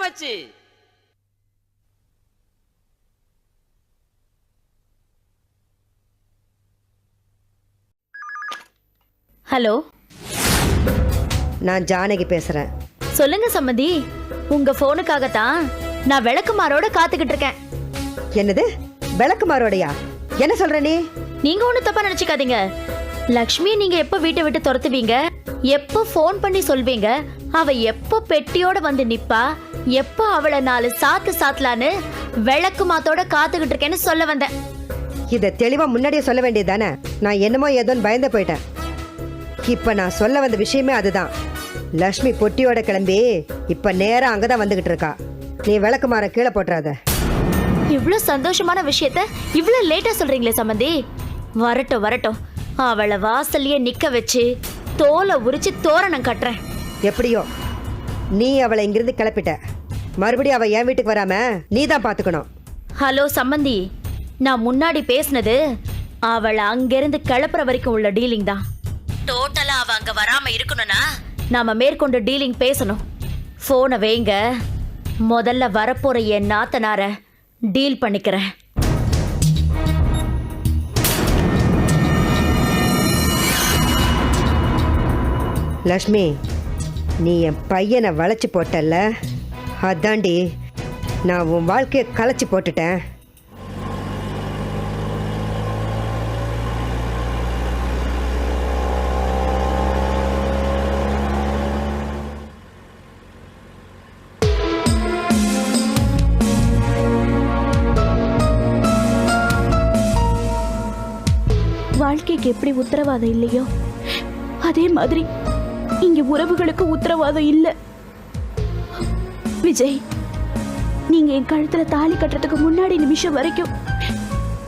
ஆச்சு. ஹலோ, நான் ஜானகி பேசுறேன். சொல்லுங்க சம்மந்தி. உங்க போனுக்காகத்தான் நான் விளக்குமாரோட காத்துக்கிட்டு இருக்கேன். என்னது விளக்குமாரோடையா? என்ன சொல்ற நீ? நீங்க ஒண்ணு தப்பா நினைச்சுக்காதீங்க. லக்ஷ்மி நீங்க எப்ப வீட்டை விட்டு துரத்துவீங்க, எப்ப போன் பண்ணி சொல்வீங்க, அவ எப்ப பெட்டியோட வந்து நிப்பா, எப்ப அவளை 4 சாத்து சாத்தலான்னு விளக்குமாத்தோட காத்துக்கிட்டு இருக்கேன்னு சொல்ல வந்தேன். இத தெளிவா முன்னாடியே சொல்ல வேண்டியதானே? நான் என்னமோ ஏதோன்னு பயந்து போயிட்டேன். இப்ப நான் சொல்ல வந்த விஷயமே அதுதான். லக்ஷ்மி பொட்டியோட கிளம்பி இப்ப நேரா அங்கதான் வந்துகிட்டு இருக்கா. நீ விளக்குமாற கீழே போட்டுறாத. இவ்வளவு சந்தோஷமான விஷயத்த இவ்வளவு லேட்டா சொல்றீங்களே சம்மந்தி. வரட்டும் வரட்டும், அவளை வாசல்லையே நிக்க வச்சு தோலை உரிச்சு தோரணம் கட்டுறேன். எப்படியோ நீ அவளை இங்கிருந்து கிளப்பிட்ட. மறுபடியும் அவ என் வீட்டுக்கு வராம நீ தான் பாத்துக்கணும். ஹலோ சம்மந்தி, நான் முன்னாடி பேசினது அவளை அங்கிருந்து கிளப்புற வரைக்கும் உள்ள டீலிங் தான். டோட்டலா அவ அங்க வராம இருக்கணும்னா நாம மேற்கொண்டு டீலிங் பேசணும். போனை வைங்க, முதல்ல வரப்போற என் நாத்தனார டீல் பண்ணிக்கிறேன். லக்ஷ்மி, நீ என் பையனை வளைச்சு போட்டல்ல, அதாண்டி நான் உன் வாழ்க்கையை களைச்சி போட்டுட்டேன். வாழ்க்கைக்கு எப்படி உத்தரவாதம் இல்லையோ அதே மாதிரி இங்க உறவுகளுக்கு உத்தரவாதம் இல்லை. விஜய், நீங்க என் கழுத்துல தாலி கட்டுறதுக்கு முன்னாடி நிமிஷம் வரைக்கும்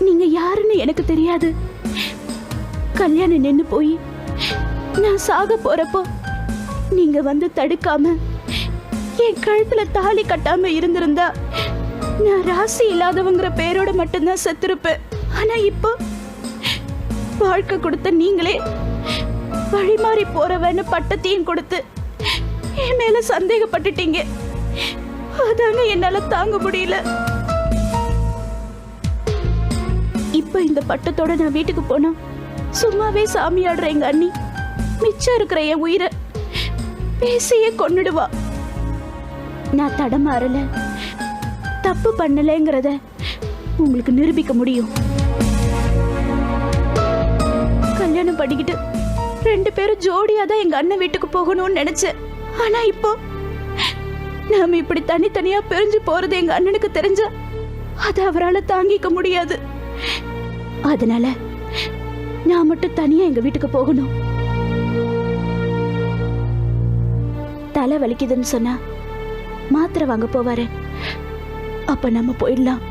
நீங்க யாருன்னு எனக்கு தெரியாது. கல்யாணம் நின்னு போய் நான் சாக போறப்போ நீங்க வந்து தடுக்காம என் கழுத்துல தாலி கட்டாம இருந்திருந்தா நான் ராசி இல்லாதவங்கிற பேரோட மட்டும்தான் செத்திருப்பேன். ஆனா இப்போ வாழ்க்கை கொடுத்த நீங்களே வழிமாறி போறவன்னு பட்டத்தையும் கொடுத்து என் மேல சந்தேகப்பட்டுட்டீங்க. அதாங்க என்னால தாங்க முடியல. இப்ப இந்த பட்டத்தோட நான் வீட்டுக்கு போனா சும்மாவே சாமி ஆடுற எங்க அண்ணி மிச்சம் இருக்கிற என் உயிரை பேசியே கொன்னுடுவா. நான் தடமாறல, தப்பு பண்ணலைங்கிறத உங்களுக்கு நிரூபிக்க முடியும். கல்யாணம் பண்ணிக்கிட்டு 2 பேரும் ஜோடியா தான் எங்க அண்ணன் வீட்டுக்கு போகணும்னு நினைச்சேன். ஆனா இப்போ நாம இப்படி தனித்தனியா பிரிஞ்சு போறது எங்க அண்ணனுக்கு தெரிஞ்சா அதை அவரால் தாங்கிக்க முடியாது. அதனால நான் மட்டும் தனியா எங்க வீட்டுக்கு போகணும். தலை வலிக்குதுன்னு சொன்னா மாத்திரை வாங்க போவாரு, அப்ப நம்ம போயிடலாம்.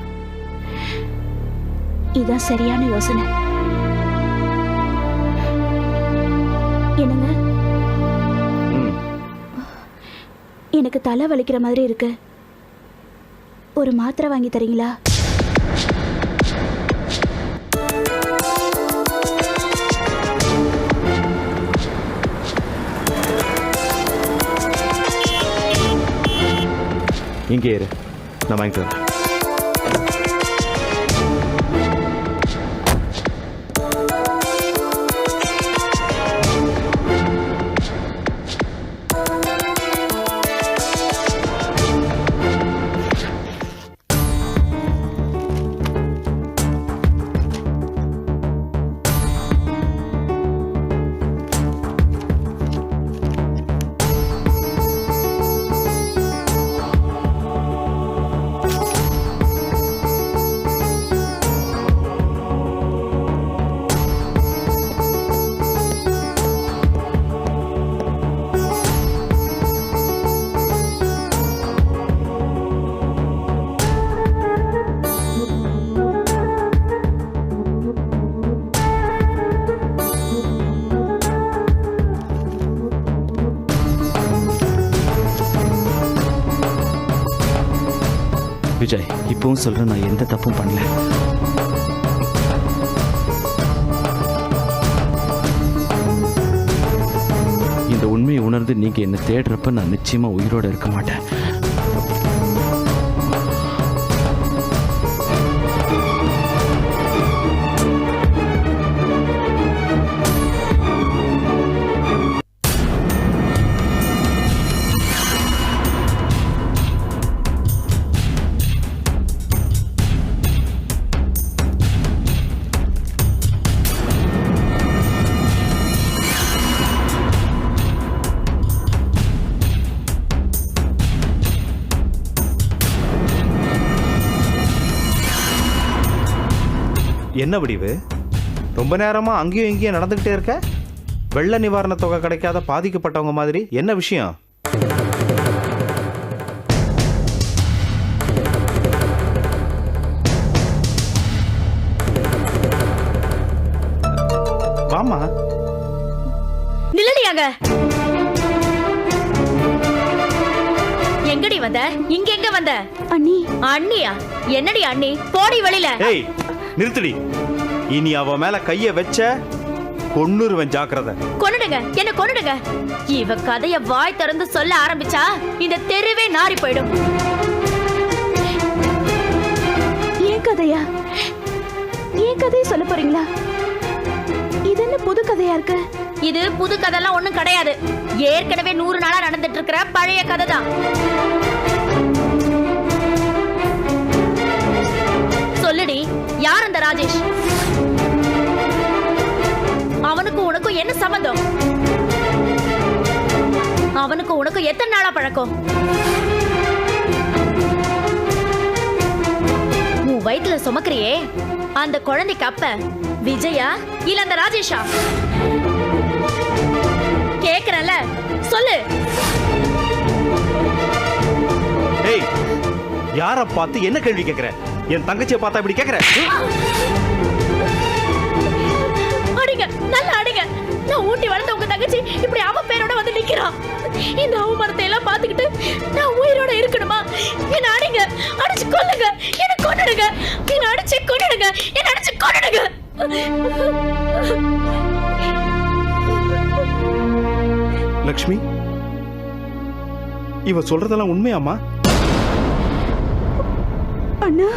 இதான் சரியான யோசனை. என்னங்க, எனக்கு தலை வலிக்கிற மாதிரி இருக்கு. ஒரு மாத்திரை வாங்கி தரீங்களா? இங்கே இரு, நான் வாங்கிட்டு வரேன். விஜய், இப்பவும் சொல்றேன், நான் எந்த தப்பும் பண்ணல. இந்த உண்மையை உணர்ந்து நீங்க என்ன தேடுறப்ப நான் நிச்சயமா உயிரோட இருக்க மாட்டேன். என்ன வடிவு, ரொம்ப நேரமா அங்கேயும் இங்கேயும் நடந்துகிட்டே இருக்க? வெள்ள நிவாரண தொகை கிடைக்காத பாதிக்கப்பட்டவங்க மாதிரி என்ன விஷயம்? வாமா. நில்லடியாங்க. எங்கடி வந்த? இங்க எங்க வந்த? அண்ணி. அண்ணியா? என்னடி அண்ணி? போடி வெளியில. ஏய் நிறுத்துடி. இனி அவ மேல கைய வச்ச கொன்னுருவன், ஜாக்கிரதை. கொன்னுடுங்க, என்ன கொன்னுடுங்க. இவ கதைய வாய் திறந்து சொல்ல ஆரம்பிச்சா இந்த தெருவே நாறி போயிடும். ஏன் கதையா? ஏன் கதையை சொல்ல போறீங்களா? இது என்ன புது கதையா இருக்கு? இது புது கதைலாம் ஒண்ணும் கிடையாது. ஏற்கனவே 100 நாளா நடந்துட்டு இருக்கிற பழைய கதை தான். சொல்லுடி, யார் அந்த ராஜேஷ்? அவனுக்கும் உனக்கும் என்ன சம்பந்தம்? அவனுக்கும் உனக்கும் எத்தனை நாளா பழக்கம்? உன் வயிற்றுல சுமக்கிறியே அந்த குழந்தைக்கு அப்ப விஜயா இல்ல அந்த ராஜேஷா? கேக்குறல, சொல்லு. ஏய், யார பார்த்து என்ன கேள்வி கேக்குற? என் தங்கச்சியை பார்த்தா இப்படி கேக்குற? அடிங்க, நல்லா அடிங்க. நான் ஊட்டி வளர்ந்த உங்க தங்கச்சி இப்படி அவ பேரோட வந்து நிக்கிறா. இந்த அவமானத்தை எல்லாம் பார்த்துக்கிட்டு நான் உயிரோட இருக்கணுமா? என்ன அடிங்க, அடிச்சு கொல்லுங்க, என்ன கொன்னுடுங்க, என்ன அடிச்சு கொன்னுடுங்க, என்ன அடிச்சு கொன்னுடுங்க. லக்ஷ்மி, இவ சொல்றதெல்லாம் உண்மையாமா? அண்ணா,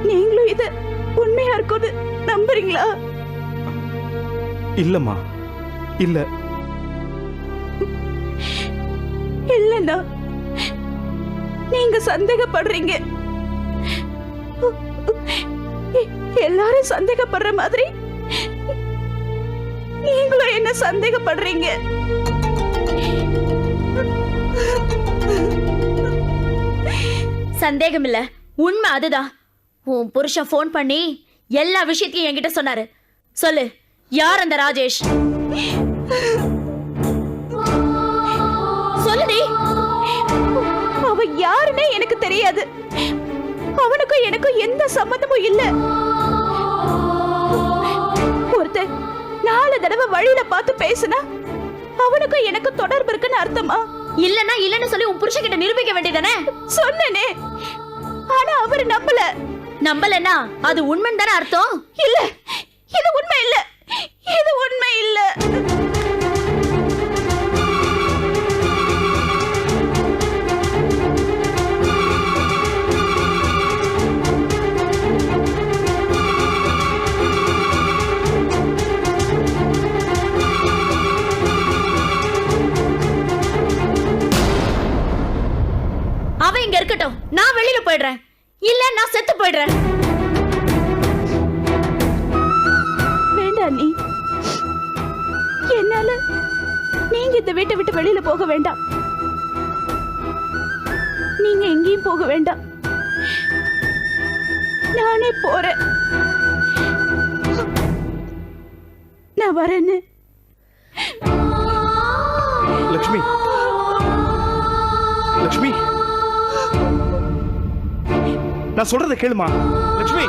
நீங்களும் இது உண்மையா இருக்குது நம்புறீங்களா? இல்லம்மா, இல்ல. இல்லண்ணா, நீங்க சந்தேகப்படுறீங்க. எல்லாரும் சந்தேகப்படுற மாதிரி நீங்களும் என்ன சந்தேகப்படுறீங்க. சந்தேகம் இல்ல, உண்மை அதுதான். உன் புருஷன் போன் பண்ணி எல்லா விஷயத்தையும் என்கிட்ட சொன்னாரு. சொல்லு, யார் அந்த ராஜேஷ்? சொல்லுடி. அவ யாருன்னே எனக்கு தெரியாது. அவனுக்கும் எனக்கும் எந்த சம்பந்தமும் இல்ல. ஒருத்தர் 4 தடவை வழியில பார்த்து பேசினா அவனுக்கும் எனக்கு தொடர்பு இருக்குன்னு அர்த்தமா? இல்லன்னா இல்லன்னு சொல்லி உன் புருஷன் கிட்ட நிரூபிக்க வேண்டியதானே? சொன்னனே, ஆனா அவரு நம்பல. நம்பலன்னா அது உண்மைன்னு தானே அர்த்தம்? இல்ல, இது உண்மை இல்ல, இது உண்மை இல்ல. அவ இங்க இருக்கட்டும், நான் வெளியில போயிடுறேன். இல்ல நான் செத்து போயிடுறேன். வேண்டாம் நீ, என்னால நீங்க இந்த வீட்டை விட்டு வெளியில போக வேண்டாம். நீங்க எங்கேயும் போக வேண்டாம், நானே போறேன். நான் வரேன்னு. லக்ஷ்மி, லக்ஷ்மி, நான் சொல்றதை கேளுமா. லக்ஷ்மி,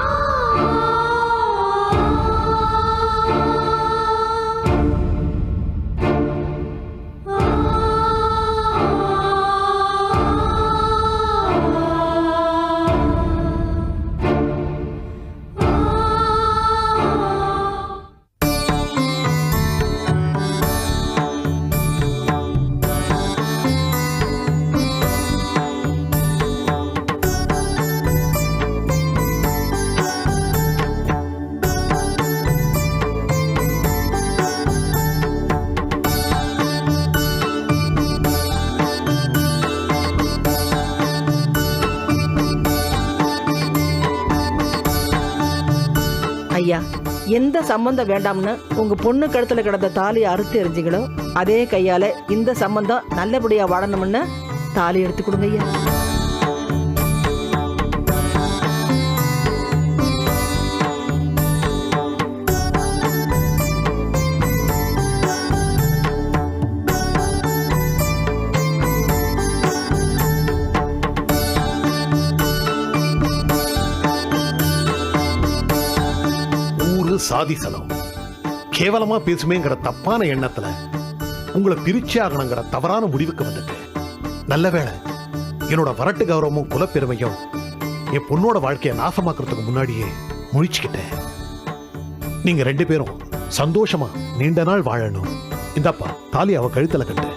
ஐயா, எந்த சம்பந்தம் வேண்டாம்னு உங்க பொண்ணு கழுத்துல கிடந்த தாலியை அறுத்து எறிஞ்சிங்களோ அதே கையால இந்த சம்பந்தம் நல்லபடியா வாழணும்னு தாலி எடுத்து கொடுங்க ஐயா. வெறும் சாதிசனம், கேவலமா பேசுமேங்கிற தப்பான எண்ணத்துல உங்களை பிரிச்சே ஆகணுங்கிற தவறான முடிவுக்கு வந்துட்டேன். நல்ல வேளை என்னோட வரட்டு கௌரவமும் குலப்பெருமையும் என் பொண்ணோட வாழ்க்கையை நாசமாக்குறதுக்கு முன்னாடியே முழிச்சுக்கிட்டேன். நீங்க 2 பேரும் சந்தோஷமா நீண்ட நாள் வாழணும். இந்தப்பா தாலி அவ கழுத்துல கட்டு.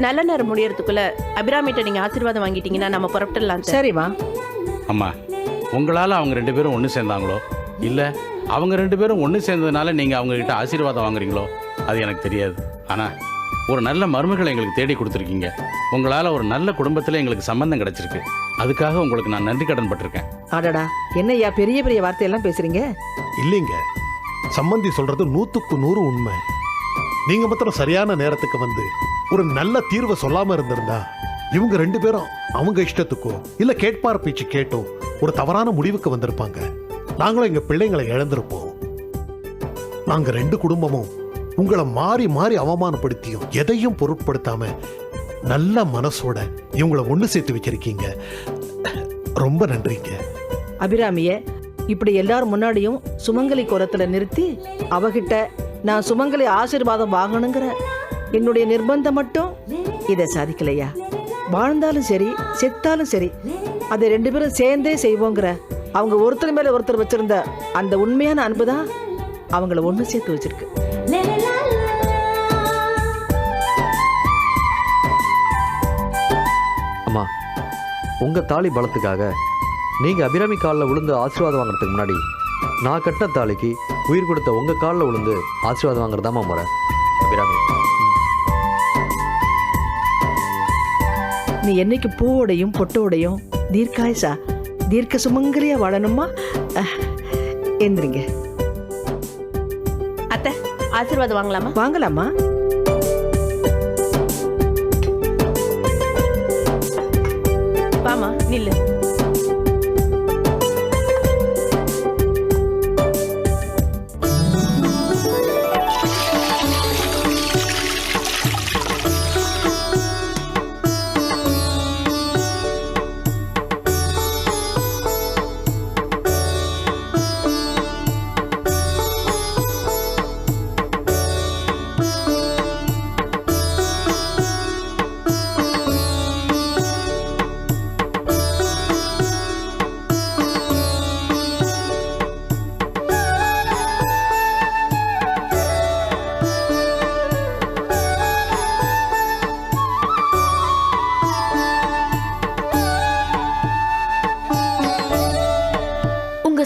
நல்ல நேரம் முடியறதுக்குள்ள அபிராமிட்ட நீங்க ஆசீர்வாதம் வாங்கிட்டீங்கன்னா நம்ம புறப்பட்டுடலாம். சரிம்மா. அம்மா, உங்களால் அவங்க 2 பேரும் ஒன்று சேர்ந்தாங்களோ இல்லை அவங்க 2 பேரும் ஒன்று சேர்ந்ததுனால நீங்கள் அவங்கக்கிட்ட ஆசீர்வாதம் வாங்குறீங்களோ அது எனக்கு தெரியாது. ஆனால் ஒரு நல்ல மருமகளை எங்களுக்கு தேடி கொடுத்துருக்கீங்க. உங்களால் ஒரு நல்ல குடும்பத்தில் எங்களுக்கு சம்பந்தம் கிடைச்சிருக்கு. அதுக்காக உங்களுக்கு நான் நன்றி கடன் பட்டிருக்கேன். அடடா, என்னய்யா பெரிய பெரிய வார்த்தையெல்லாம் பேசுறீங்க? இல்லைங்க, சம்பந்தி சொல்றது 100க்கு 100 உண்மை. நீங்க மாத்திரம் சரியான நேரத்துக்கு வந்து ஒரு நல்ல தீர்வை சொல்லாம இருந்திருந்தா இவங்க 2 பேரும் அவங்க இஷ்டத்துக்கோ இல்ல கேட்பார் பேச்சு கேட்டோ ஒரு தவறான முடிவுக்கு வந்திருப்பாங்க. நாங்களும் எங்க பிள்ளைங்களை இழந்திருப்போம். நாங்க 2 குடும்பமும் உங்களை மாறி மாறி அவமானப்படுத்தியும் எதையும் பொருட்படுத்தாம நல்ல மனசோட இவங்களை ஒண்ணு சேர்த்து வச்சிருக்கீங்க. ரொம்ப நன்றிங்க. அபிராமிய இப்படி எல்லாரும் முன்னாடியும் சுமங்கலி கோலத்துல நிறுத்தி அவகிட்ட நான் சுமங்கலி ஆசீர்வாதம் வாங்கணுங்கிற என்னுடைய நிர்பந்தம் மட்டும் இதை சாதிக்கலையா? வாழ்ந்தாலும் சரி செத்தாலும் சரி அதை 2 பேரும் சேர்ந்தே செய்வோங்கிற அவங்க ஒருத்தர் மேல ஒருத்தர் வச்சிருந்த அந்த உண்மையான அன்பு தான் அவங்கள ஒண்ணு சேர்த்து வச்சிருக்கு. அம்மா, உங்க தாலி பலத்துக்காக நீங்க அபிராமி காலில் விழுந்து ஆசீர்வாதம் வாங்குறதுக்கு முன்னாடி நான் கட்ட தாலிக்கு உயிர் கொடுத்த உங்க காலில் விழுந்து ஆசீர்வாதம் வாங்குறதாமா முறை. அபிராமி, நீ என்னைக்கு பூவோடையும் பொட்டோடையும் தீர்க்காயசா தீர்க்க சுமங்கலியா வாழணுமா? எந்திரிங்க. அத்தை, ஆசீர்வாதம் வாங்கலாமா? வாங்கலாமா? வாமா, நில்லு.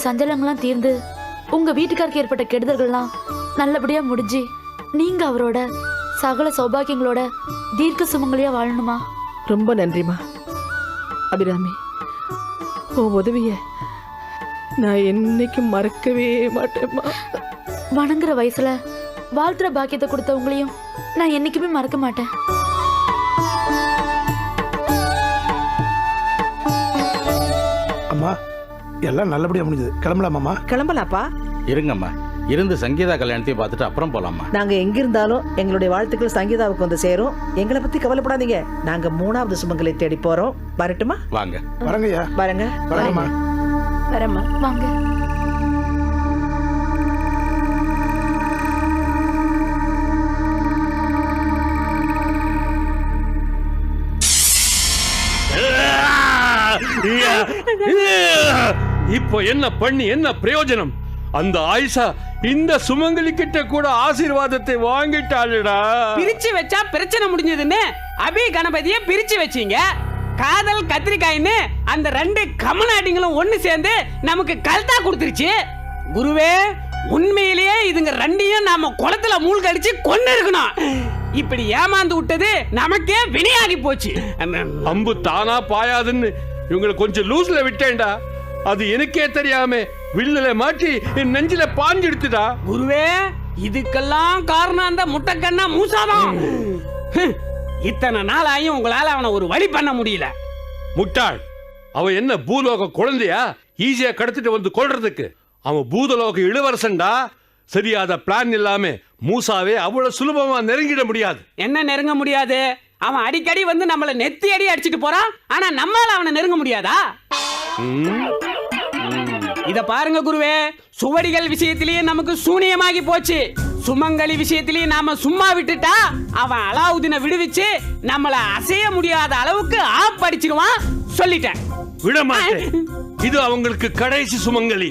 சஞ்சலங்கள்லாம் தீர்ந்து உங்க வீட்டுக்காருக்கு ஏற்பட்ட கெடுதல்கள்லாம் நல்லபடியா முடிஞ்சு நீங்க அவரோட சகல சௌபாகியங்களோட தீர்க்க சுமங்கலியா வாழணுமா? ரொம்ப நன்றிமா அபிராமி. உன் உதவிய நான் என்னைக்கும் மறக்கவே மாட்டேம்மா. வணங்குற வயசுல வாழ்த்துற பாக்கியத்தை கொடுத்த உங்களையும் நான் என்னைக்குமே மறக்க மாட்டேன். அம்மா, எல்லாம் நல்லபடியா முடிஞ்சது. கிளம்பலாமாம்மா? கிளம்பலாப்பா. இருங்கம்மா, இருந்து சங்கீதா கல்யாணத்தையும் பார்த்துட்டு அப்புறம் போலாமா? நாங்க எங்க இருந்தாலும் எங்களுடைய வாழ்த்துக்கள் சங்கீதாவுக்கு வந்து சேரும். எங்களை பத்தி கவலைப்படாதீங்க. நாங்க 3வது சுமங்கலை தேடி போறோம். வரட்டுமா? வாங்க. வரங்கய்யா. வரங்க. வரங்கம்மா. வரம்மா, வாங்க. இப்போ என்ன பண்ணி என்ன பிரயோஜனம்? அந்த ஆயிஷா இந்த சுமங்கலி கிட்ட கூட ஆசீர்வாதத்தை வாங்கிட்டாளுடா. பிரிச்சு வச்சா பிரச்சனை முடிஞ்சதுன்னு அபி கணபதியை பிரிச்சு வச்சீங்க. காதல் கத்திரிக்காயின்னு அந்த 2 கமநாட்டிங்களும் ஒண்ணு சேர்ந்து நமக்கு கல்தா கொடுத்துருச்சு. குருவே, உண்மையிலேயே இதுங்க 2ஐயும் நாம குளத்துல மூழ்கடிச்சு கொண்டு இருக்கணும். இப்படி ஏமாந்து விட்டது நமக்கே வினையாகி போச்சு. அம்பு தானா பாயாதுன்னு இவங்களை கொஞ்சம் லூஸ்ல விட்டேன்டா. அது எனக்கே தெரியாம வில்லுல மாட்டி என் நெஞ்சில பாஞ்செடுத்துடா. குருவே, இதுக்கெல்லாம் காரணம் அந்த முட்டைக்கண்ணா மூசாதான். இத்தனை நாளாயும் உங்களால அவனை ஒரு வழி பண்ண முடியல. முட்டாள், அவன் என்ன பூலோக குழந்தையா ஈஸியா கடத்திட்டு வந்து கொள்றதுக்கு? அவன் பூதலோக இளவரசன்டா. சரியாத பிளான் இல்லாம மூசாவே அவ்வளவு சுலபமா நெருங்கிட முடியாது. என்ன நெருங்க முடியாது? அவன் அடிக்கடி வந்து நம்மள நெத்தி அடி அடிச்சிட்டு போறான். ஆனா நம்மால அவனை நெருங்க முடியாதா? இத பாருங்க குருவே, சுவடிகள் விஷயத்திலேயே நமக்கு சூனியமாகி போச்சு. சுமங்கலி விஷயத்திலேயே நாம சும்மா விட்டுட்டா அவன் அலாவுதீனை விடுவிச்சு நம்மள அசைய முடியாத அளவுக்கு ஆப்படிச்சிருவான். சொல்லிட்டேன், விட மாட்டேன். இது அவங்களுக்கு கடைசி சுமங்கலி.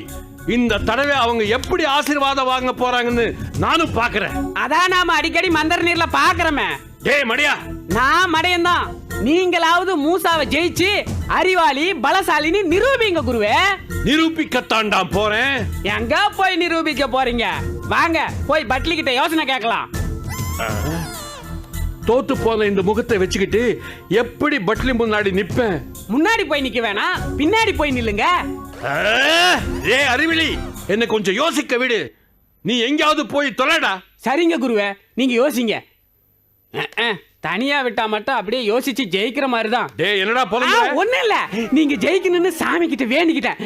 இந்த தடவை அவங்க எப்படி ஆசீர்வாதம் வாங்க போறாங்கன்னு நானும் பாக்குறேன். அதான் நாம அடிக்கடி மந்தர் நீர்ல பாக்குறோமே. டேய் மடியா, நான் மடையன்தான். நீங்களாவது மூசாவை ஜெயிச்சு அறிவாளி பலசாலின்னு நிரூபிங்க குருவே. நிரூபிக்கத்தாண்டாம் போறேன். எங்க போய் நிரூபிக்க போறீங்க? வாங்க போய் பட்லி கிட்ட யோசனை கேட்கலாம். தோத்து போன இந்த முகத்தை வச்சுக்கிட்டு எப்படி பட்லி முன்னாடி நிப்பேன்? முன்னாடி போய் நிக்க வேணாம், பின்னாடி போய் நில்லுங்க. ஏ அறிவிலி, என்ன கொஞ்சம் யோசிக்க விடு. நீ எங்கேயாவது போய் தொலைடா. சரிங்க குருவே, நீங்க யோசிங்க. தனியா விட்டா மட்டும் அப்படியே யோசிச்சு ஜெயிக்கிற மாதிரி தான். டேய் என்னடா போறீங்க? ஒண்ணு இல்ல, நீங்க ஜெயிக்கணும்னு சாமி கிட்ட வேண்டிக்கிட்டேன்.